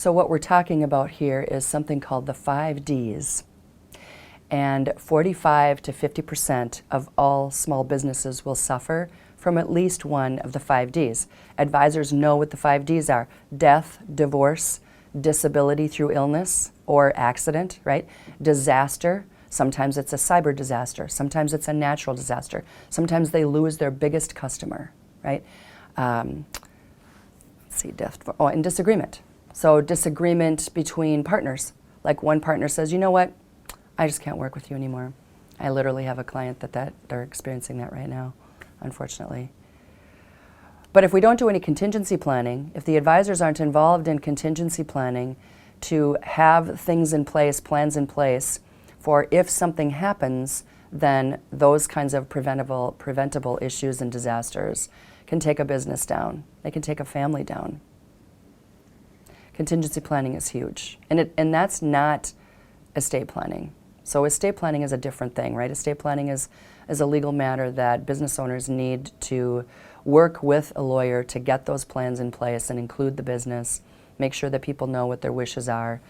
So what we're talking about here is something called the 5Ds. And 45 to 50% of all small businesses will suffer from at least one of the 5Ds. Advisors know what the 5Ds are: death, divorce, disability through illness or accident, right? Disaster. Sometimes it's a cyber disaster. Sometimes it's a natural disaster. Sometimes they lose their biggest customer, right? Let's see, death, and disagreement. So disagreement between partners. Like one partner says, you know what? I just can't work with you anymore. I literally have a client that they're experiencing that right now, unfortunately. But if we don't do any contingency planning, if the advisors aren't involved in contingency planning to have things in place, plans in place for if something happens, then those kinds of preventable issues and disasters can take a business down. They can take a family down. Contingency planning is huge. And that's not estate planning. So estate planning is a different thing, right? Estate planning is a legal matter that business owners need to work with a lawyer to get those plans in place and include the business, make sure that people know what their wishes are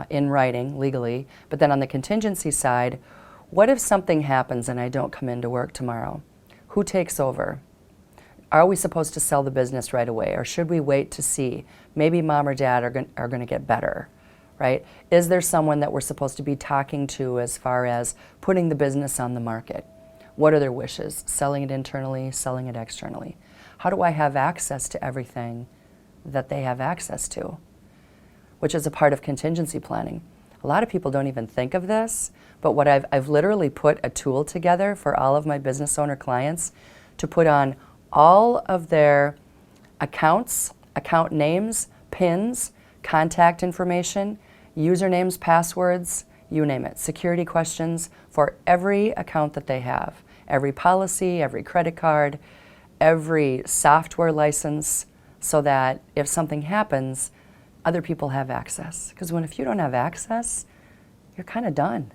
in writing, legally. But then on the contingency side, what if something happens and I don't come into work tomorrow? Who takes over? Are we supposed to sell the business right away, or should we wait to see? Maybe mom or dad are going to get better. Right? Is there someone that we're supposed to be talking to as far as putting the business on the market? What are their wishes? Selling it internally, selling it externally? How do I have access to everything that they have access to? Which is a part of contingency planning. A lot of people don't even think of this, but what I've literally put a tool together for all of my business owner clients to put on all of their accounts, account names, PINs, contact information, usernames, passwords, you name it, security questions for every account that they have, every policy, every credit card, every software license, so that if something happens, other people have access. Because if you don't have access, you're kind of done.